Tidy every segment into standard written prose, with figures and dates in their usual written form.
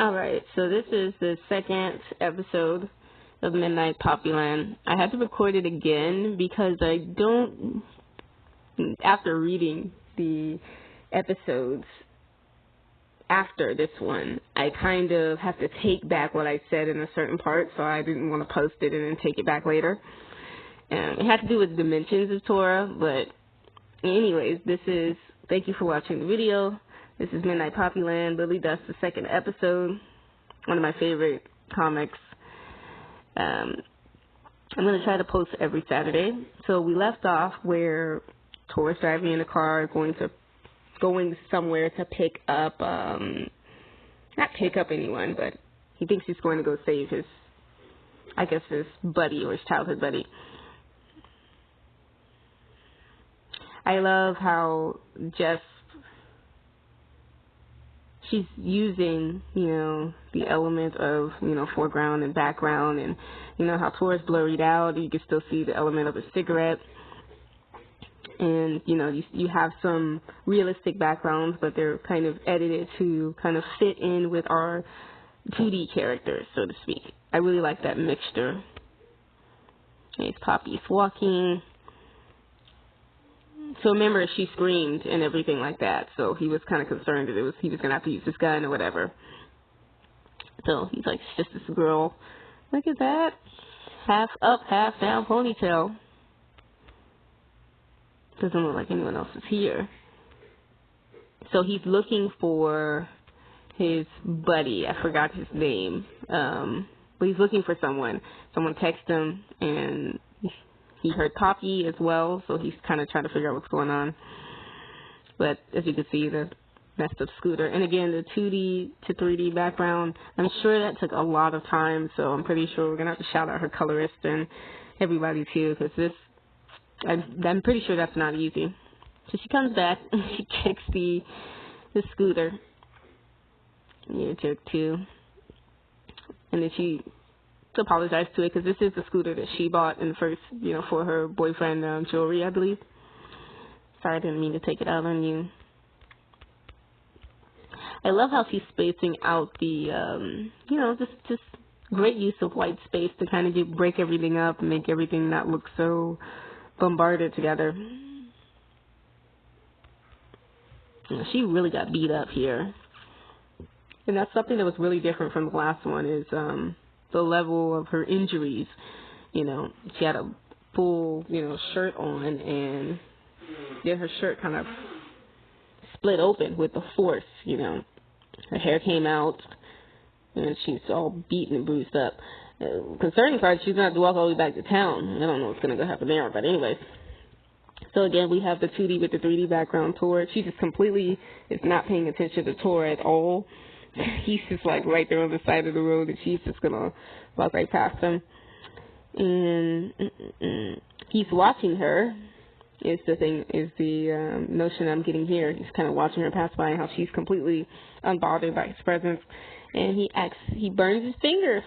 Alright, so this is the second episode of Midnight Poppyland. I had to record it again because after reading the episodes after this one, I kind of have to take back what I said in a certain part, so I didn't want to post it and then take it back later. It had to do with dimensions of Tora, but anyways, thank you for watching the video. This is Midnight Poppyland, Lily Dust, the second episode, one of my favorite comics. I'm going to try to post every Saturday. So we left off where Tora's driving in a car, going somewhere to pick up, not pick up anyone, but he thinks he's going to go save his buddy or his childhood buddy. I love how she's using, the element of, foreground and background, and, how Tora's blurred out. You can still see the element of a cigarette. And, you have some realistic backgrounds, but they're kind of edited to kind of fit in with our 2D characters, so to speak. I really like that mixture. Here's Poppy's walking. So remember, she screamed and everything like that, so he was kind of concerned that he was going to have to use his gun or whatever. So he's like, it's just this girl. Look at that. Half up, half down ponytail. Doesn't look like anyone else is here. So he's looking for his buddy. I forgot his name. But he's looking for someone. Someone texted him, and he heard Poppy as well, so he's kind of trying to figure out what's going on. But as you can see, the messed up scooter. And again, the 2D to 3D background, I'm sure that took a lot of time, so I'm pretty sure we're going to have to shout out her colorist and everybody too, because I'm pretty sure that's not easy. So she comes back, and she kicks the scooter. You're a jerk too. And then she apologized to it, because this is the scooter that she bought in the first, for her boyfriend, jewelry, I believe. Sorry, I didn't mean to take it out on you. I love how she's spacing out the, just great use of white space to kind of break everything up and make everything not look so bombarded together. She really got beat up here. And that's something that was really different from the last one, is the level of her injuries. She had a full, shirt on, and then her shirt kind of split open with the force, Her hair came out, and she's all beaten and bruised up. Concerning part, she's going to have to walk all the way back to town. I don't know what's going to happen there, but anyways. So again, we have the 2D with the 3D background. Tora, she just completely is not paying attention to Tora at all. He's just like right there on the side of the road, and she's just going to walk right past him. And he's watching her, is the notion I'm getting here. He's kind of watching her pass by, and how she's completely unbothered by his presence. And he burns his finger.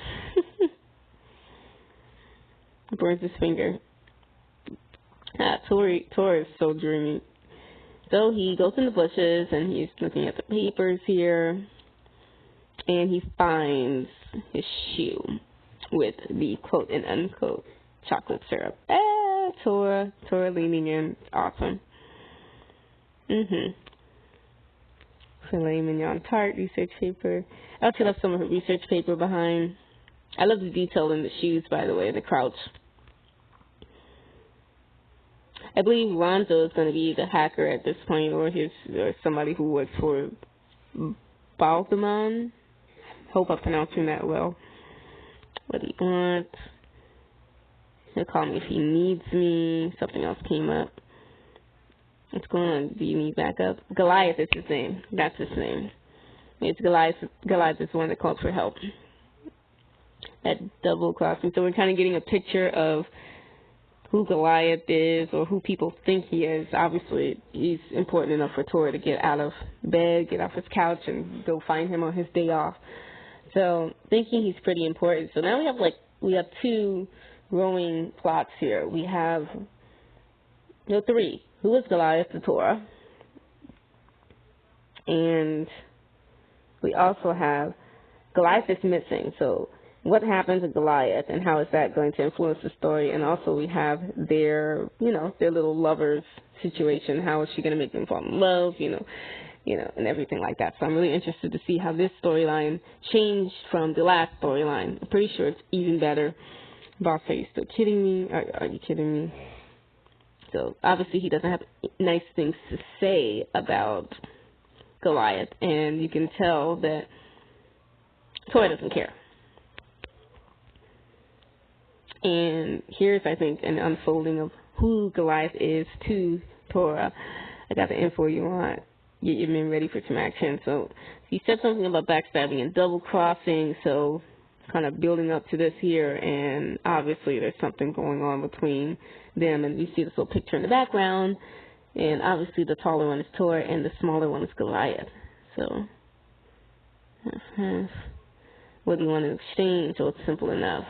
He burns his finger. Tora is so dreamy. So he goes in the bushes, and he's looking at the papers here. And he finds his shoe with the quote and unquote chocolate syrup. Tora leaning in. Awesome. Filet mignon tart, research paper. I also left some of her research paper behind. I love the detail in the shoes, by the way, the crouch. I believe Lonzo is going to be the hacker at this point, or somebody who works for Baltimore. Hope I'm pronouncing that well. What do you want? He'll call me if he needs me. Something else came up. What's going on? Do you need backup? Goliath is his name. That's his name. It's Goliath. Goliath is the one that called for help. That double crossing. So we're kind of getting a picture of who Goliath is, or who people think he is. Obviously, he's important enough for Tora to get out of bed, get off his couch, and go find him on his day off. So, thinking he's pretty important. So now we have two growing plots here. We have, three. Who is Goliath to Tora? And we also have Goliath is missing. So what happens to Goliath and how is that going to influence the story? And also we have their, their little lovers situation. How is she going to make them fall in love, and everything like that. So I'm really interested to see how this storyline changed from the last storyline. I'm pretty sure it's even better. Boss, are you still kidding me? Are you kidding me? So obviously he doesn't have nice things to say about Goliath, and you can tell that Tora doesn't care. And here's, I think, an unfolding of who Goliath is to Tora. I got the info you want. Get your men ready for some action. So he said something about backstabbing and double crossing, so kind of building up to this here, and obviously there's something going on between them, and you see this little picture in the background, and obviously the taller one is Tora and the smaller one is Goliath. So what do you want to exchange? So it's simple enough.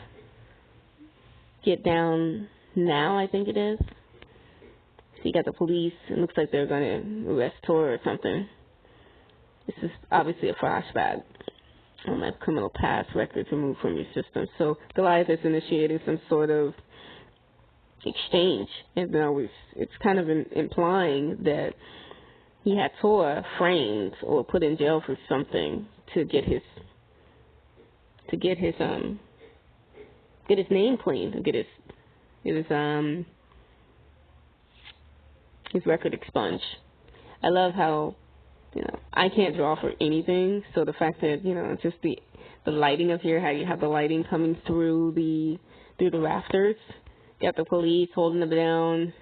Get down now, I think it is. So you got the police. It looks like they're going to arrest Tora or something. This is obviously a flashback. My criminal past records removed from your system. So Goliath is initiating some sort of exchange, and now it's kind of implying that he had Tora framed or put in jail for something to get his name clean, to get his record expunged. I love how I can't draw for anything, so the fact that just the lighting of here, how you have the lighting coming through the rafters. Got the police holding him down,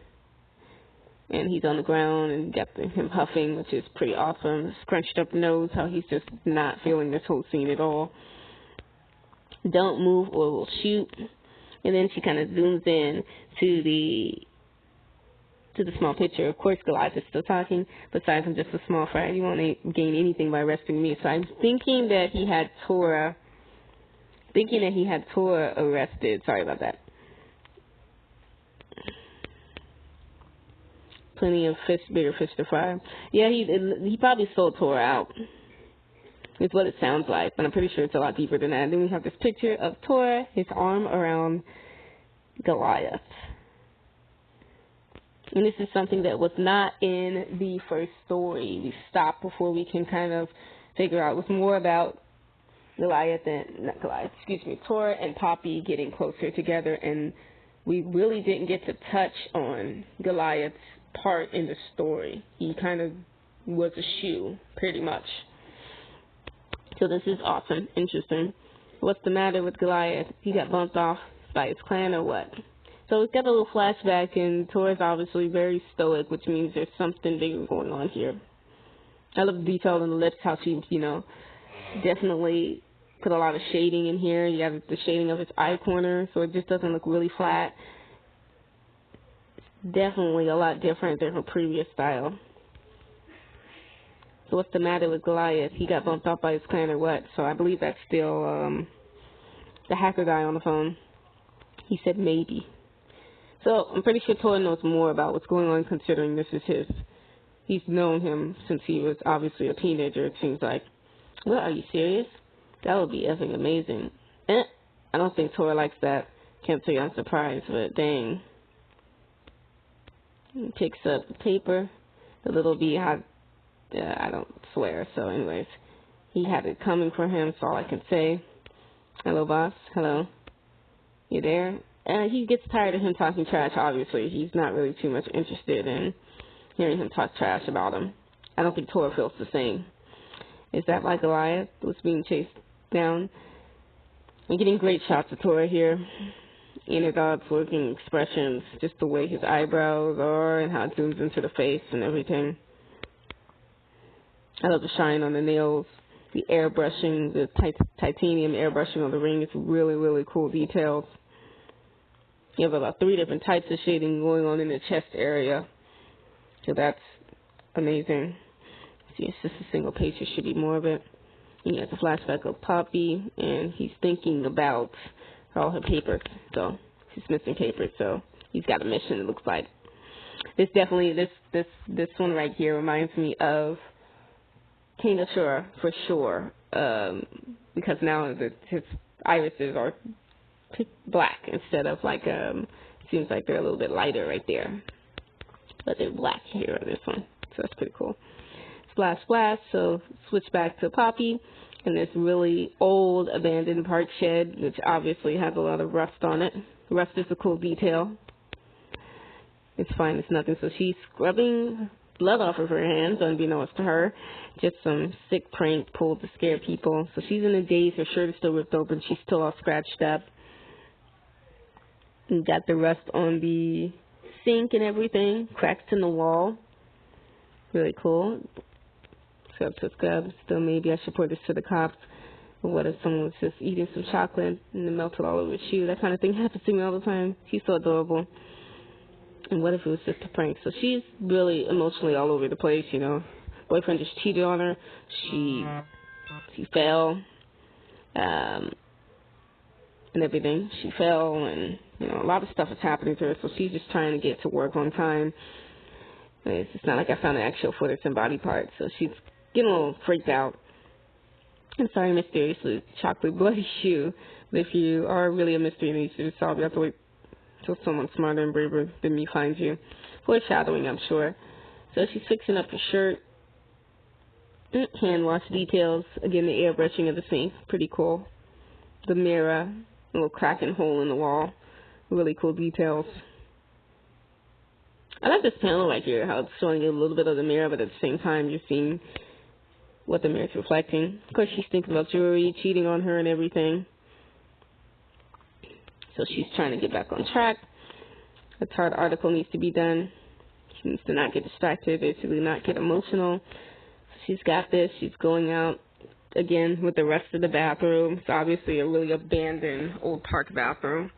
and he's on the ground, and got him huffing, which is pretty awesome. Scrunched up nose, how he's just not feeling this whole scene at all. Don't move or we'll shoot. And then she kind of zooms in to the small picture. Of course, Goliath is still talking. Besides, I'm just a small fry. You won't gain anything by arresting me. So I'm thinking that he had Tora arrested. Sorry about that. Plenty of bigger fish to fry. Yeah, he probably sold Tora out. Is what it sounds like, but I'm pretty sure it's a lot deeper than that. And then we have this picture of Tora, his arm around Goliath. And this is something that was not in the first story. We stopped before we can kind of figure out. It was more about Tora and Poppy getting closer together, and we really didn't get to touch on Goliath's part in the story. He kind of was a shoe, pretty much. So this is awesome, interesting. What's the matter with Goliath? He got bumped off by his clan or what? So it's got a little flashback, and Tora's obviously very stoic, which means there's something bigger going on here. I love the detail in the lips, how she, definitely put a lot of shading in here. You have the shading of his eye corner, so it just doesn't look really flat. It's definitely a lot different than her previous style. So what's the matter with Goliath? He got bumped off by his clan or what? So I believe that's still the hacker guy on the phone. He said maybe. So I'm pretty sure Tora knows more about what's going on, considering this is he's known him since he was obviously a teenager, it seems like. Well, are you serious? That would be effing amazing. I don't think Tora likes that. Can't say I'm surprised, but dang. He picks up the paper, the little beehive. I don't swear, so anyways. He had it coming for him, that's all I can say. Hello, boss. Hello. You there? He gets tired of him talking trash, obviously. He's not really too much interested in hearing him talk trash about him. I don't think Tora feels the same. Is that like Goliath was being chased down? I'm getting great shots of Tora here. Inner thoughts, working expressions, just the way his eyebrows are and how it zooms into the face and everything. I love the shine on the nails, the airbrushing, the titanium airbrushing on the ring. It's really, really cool details. You have about 3 different types of shading going on in the chest area. So that's amazing. See, it's just a single page. There should be more of it. And you have the flashback of Poppy, and he's thinking about all her papers. So she's missing papers, so he's got a mission, it looks like. This definitely, this one right here reminds me of King of Shura, for sure. because now his irises are black instead of like, seems like they're a little bit lighter right there. But they're black here on this one. So that's pretty cool. Splash, splash. So switch back to Poppy in this really old abandoned park shed, which obviously has a lot of rust on it. Rust is a cool detail. It's fine, it's nothing. So she's scrubbing blood off of her hands, unbeknownst to her. Just some sick prank pulled to scare people. So she's in a daze. Her shirt is still ripped open. She's still all scratched up. And got the rust on the sink and everything. Cracks in the wall. Really cool. Scrub to scrub. Still, maybe I should pour this to the cops. But what if someone was just eating some chocolate and it melted all over his shoe? That kind of thing happens to me all the time. She's so adorable. And what if it was just a prank? So she's really emotionally all over the place, you know. Boyfriend just cheated on her. She fell. And everything. She fell, and, you know, a lot of stuff is happening to her. So she's just trying to get to work on time. It's just not like I found an actual footage and body part. So she's getting a little freaked out. I'm sorry, mysteriously chocolate bloody shoe. But if you are really a mystery and you should solve, you have to wait till someone smarter and braver than me finds you. Foreshadowing, I'm sure. So she's fixing up her shirt. Hand wash details. Again, the airbrushing of the sink. Pretty cool. The mirror. A little crack and hole in the wall. Really cool details. I like this panel right here, how it's showing you a little bit of the mirror, but at the same time you're seeing what the mirror's reflecting. Of course, she's thinking about jewelry, cheating on her and everything. So she's trying to get back on track. A Tart article needs to be done. She needs to not get distracted, basically not get emotional. So she's got this. She's going out again with the rest of the bathroom. It's obviously a really abandoned old park bathroom.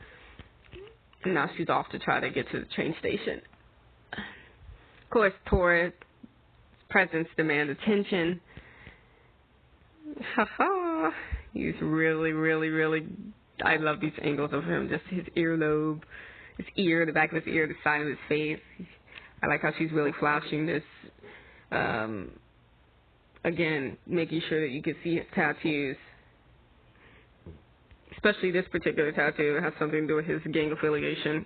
And now she's off to try to get to the train station. Of course, Tora's presence demands attention. Haha. He's really, really, really... I love these angles of him. Just his earlobe, his ear, the back of his ear, the side of his face. I like how she's really flashing this. Again, making sure that you can see his tattoos. Especially this particular tattoo. It has something to do with his gang affiliation.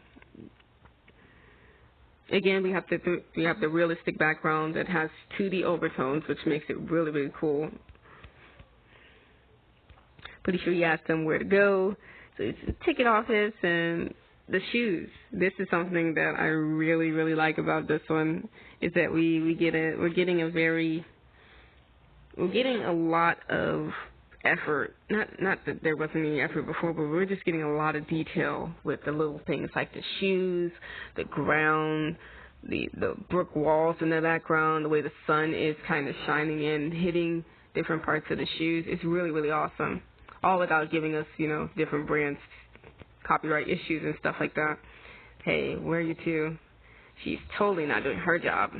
Again, we have the realistic background that has 2D overtones, which makes it really, really cool. Pretty sure he asked them where to go. So it's a ticket office and the shoes. This is something that I really, really like about this one, is that we're getting a lot of effort. Not that there wasn't any effort before, but we're just getting a lot of detail with the little things like the shoes, the ground, the brick walls in the background, the way the sun is kind of shining in, hitting different parts of the shoes. It's really, really awesome. All without giving us, you know, different brands, copyright issues and stuff like that. Hey, where are you to? She's totally not doing her job.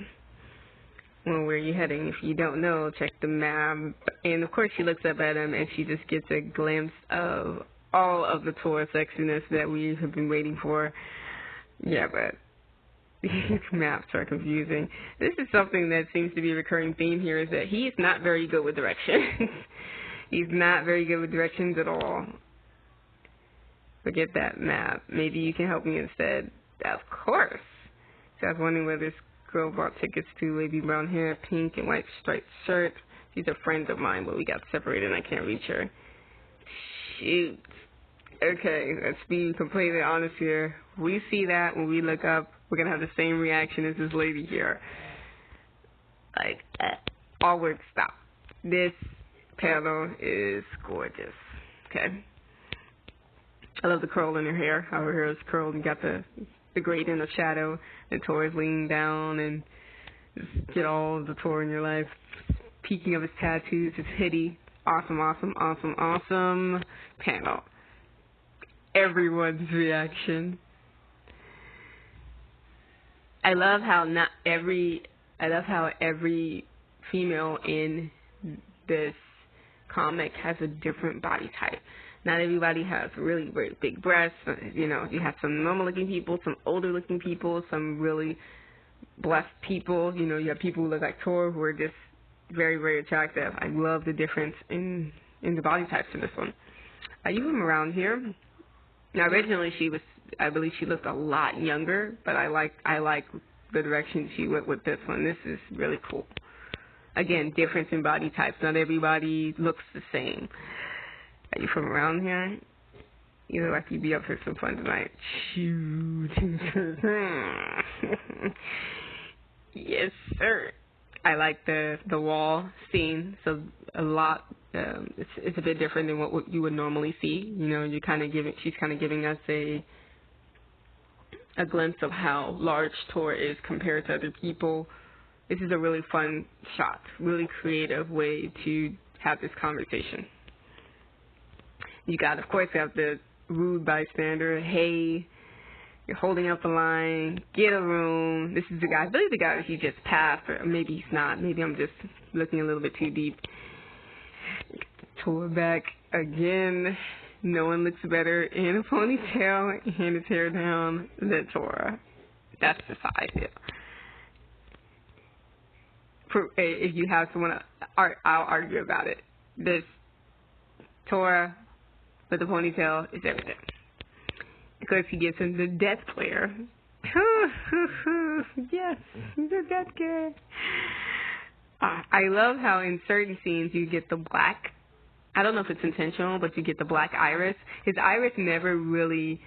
Well, where are you heading? If you don't know, check the map. And, of course, she looks up at him, and she just gets a glimpse of all of the Tora sexiness that we have been waiting for. Yeah, but these maps are confusing. This is something that seems to be a recurring theme here, is that he's not very good with directions. He's not very good with directions at all. Forget that map. Maybe you can help me instead. Of course. So I was wondering where this girl bought tickets to. Wavy brown hair, pink and white striped shirt. She's a friend of mine, but we got separated and I can't reach her. Shoot. Okay, let's be completely honest here. We see that when we look up, we're going to have the same reaction as this lady here. Like, all words stop. This panel is gorgeous. Okay. I love the curl in her hair. How her hair is curled and got the gradient of shadow. And Tora's leaning down and just get all the Tora in your life. Peeking of his tattoos, his hoodie. Awesome, awesome, awesome, awesome panel. Everyone's reaction. I love how every female in this comic has a different body type. Not everybody has really very big breasts. You know, you have some normal-looking people, some older-looking people, some really blessed people. You know, you have people who look like Tora who are just very, very attractive. I love the difference in the body types in this one. I use them around here. Now, originally I believe she looked a lot younger, but I like the direction she went with this one. This is really cool. Again, difference in body types. Not everybody looks the same. Are you from around here? You look like you'd be up for some fun tonight. Shoot. Yes, sir. I like the wall scene. So a lot. It's a bit different than what you would normally see. You know, she's kind of giving us a glimpse of how large Tora is compared to other people. This is a really fun shot, really creative way to have this conversation. You got, of course, you have the rude bystander. Hey, you're holding up the line. Get a room. This is the guy. I believe the guy that he just passed, or maybe he's not. Maybe I'm just looking a little bit too deep. Tora back again. No one looks better in a ponytail and his hair down than Tora. That's just how I feel. If you have someone, I'll argue about it. This Tora with the ponytail is everything. Because he gives him the death glare. Yes, the death glare. I love how in certain scenes you get the black. I don't know if it's intentional, but you get the black iris. His iris never really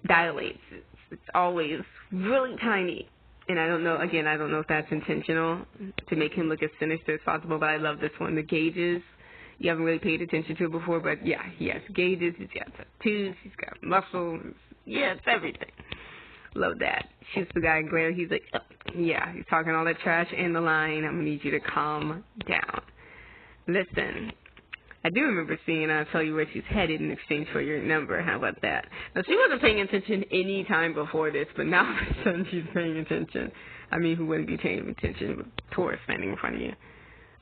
dilates. It's always really tiny. And I don't know if that's intentional to make him look as sinister as possible, but I love this one. The gauges, you haven't really paid attention to it before, but yeah, he has gauges, he's got tattoos, he's got muscles. Yeah, it's everything. Love that. Shoots the guy in glare. He's like, yeah, he's talking all that trash in the line. I'm going to need you to calm down. Listen, I do remember seeing I'll tell you where she's headed in exchange for your number. How about that? Now, she wasn't paying attention any time before this, but now all of a sudden she's paying attention. I mean, who wouldn't be paying attention with Tora standing in front of you?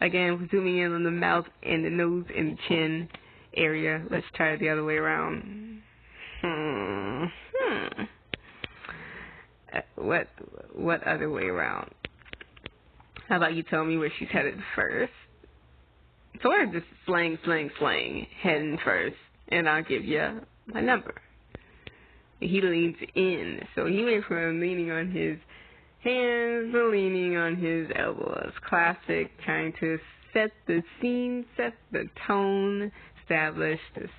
Again, we're zooming in on the mouth and the nose and the chin area. Let's try it the other way around. What other way around? How about you tell me where she's headed first? Tora just slang, heading first, and I'll give you my number. He leans in, so he went from leaning on his hands to leaning on his elbows. Classic, trying to set the scene, set the tone, establish this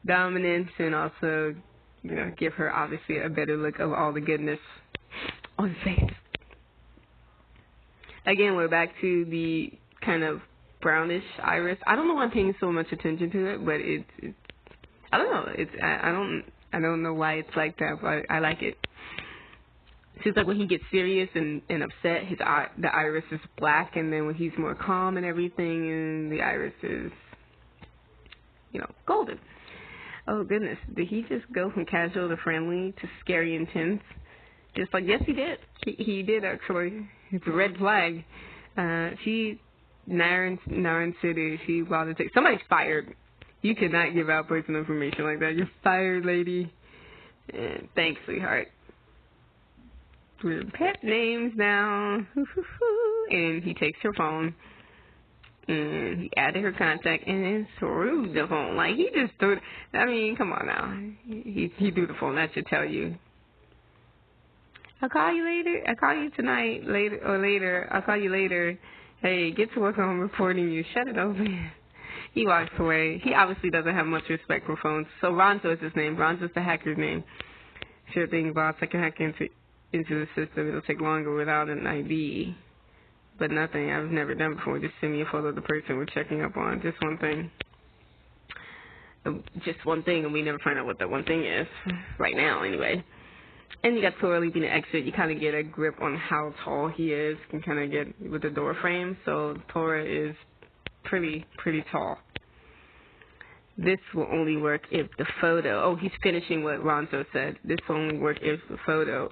dominance, and also, you know, give her obviously a better look of all the goodness on his face. Again, we're back to the kind of brownish iris. I don't know why I'm paying so much attention to it, but it's I don't know. I don't know why it's like that, but I like it. It seems like when he gets serious and upset, the iris is black, and then when he's more calm and everything, and the iris is, you know, golden. Oh goodness, did he just go from casual to friendly to scary intense? Just like, yes, he did. He did actually. It's a red flag. Naren City, she wanted to take. Somebody's fired. You cannot give out personal information like that. You're fired, lady. And thanks, sweetheart. We're pet names now. And he takes her phone. And he added her contact and then threw the phone. Like, he just threw. I mean, come on now. He threw the phone. That should tell you. I'll call you later. I'll call you tonight. Later. I'll call you later. Hey, get to work on reporting you. Shut it over. He walks away. He obviously doesn't have much respect for phones. So Ronzo is his name. Ronzo's the hacker's name. Sure thing, boss. I can hack into the system. It'll take longer without an ID. But nothing I've never done before. Just send me a photo of the person we're checking up on. Just one thing. Just one thing, and we never find out what that one thing is. Right now, anyway. And you got Tora leaving the exit. You kind of get a grip on how tall he is. You can kind of get with the door frame. So Tora is pretty tall. This will only work if the photo. Oh, he's finishing what Ronzo said. This will only work if the photo.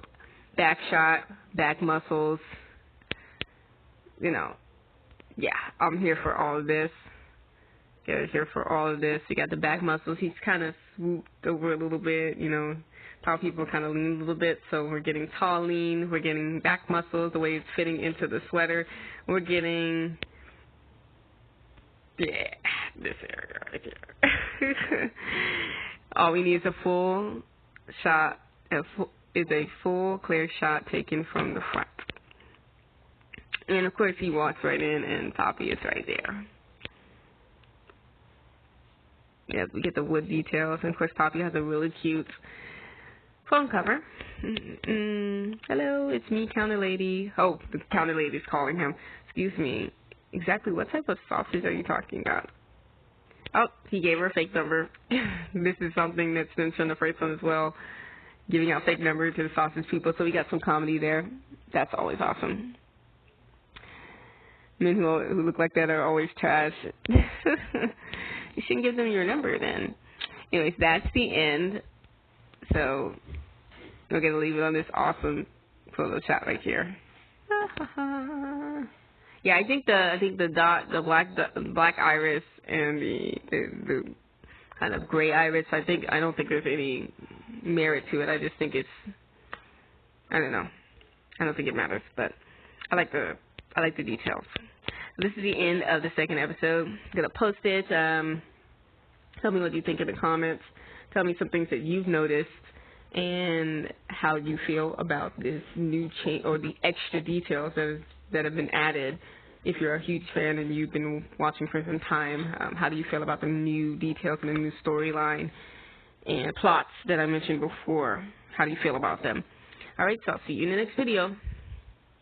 Back shot, back muscles. You know, yeah, I'm here for all of this. Yeah, here for all of this. You got the back muscles. He's kind of swooped over a little bit, you know, Tall people kind of lean a little bit, so we're getting tall lean. We're getting back muscles, the way it's fitting into the sweater. We're getting, this area right here. All we need is a full shot, is a full clear shot taken from the front. And of course he walks right in and Poppy is right there. Yes, we get the wood details. And of course Poppy has a really cute phone cover. Hello, it's me, Counter Lady. Oh, the Counter Lady's calling him. Excuse me. Exactly what type of sausage are you talking about? Oh, he gave her a fake number. This is something that's mentioned in the first one as well. Giving out fake numbers to the sausage people. So we got some comedy there. That's always awesome. Men who look like that are always trash. You shouldn't give them your number then. Anyways, that's the end. So we're gonna leave it on this awesome photo shot right here. Yeah, I think the black iris and the kind of gray iris. I don't think there's any merit to it. I just think it's, I don't know. I don't think it matters, but I like the details. This is the end of the second episode. I'm gonna post it. Tell me what you think in the comments. Tell me some things that you've noticed and how you feel about this new change or the extra details that have been added. If you're a huge fan and you've been watching for some time, how do you feel about the new details and the new storyline and plots that I mentioned before? How do you feel about them? All right, so I'll see you in the next video.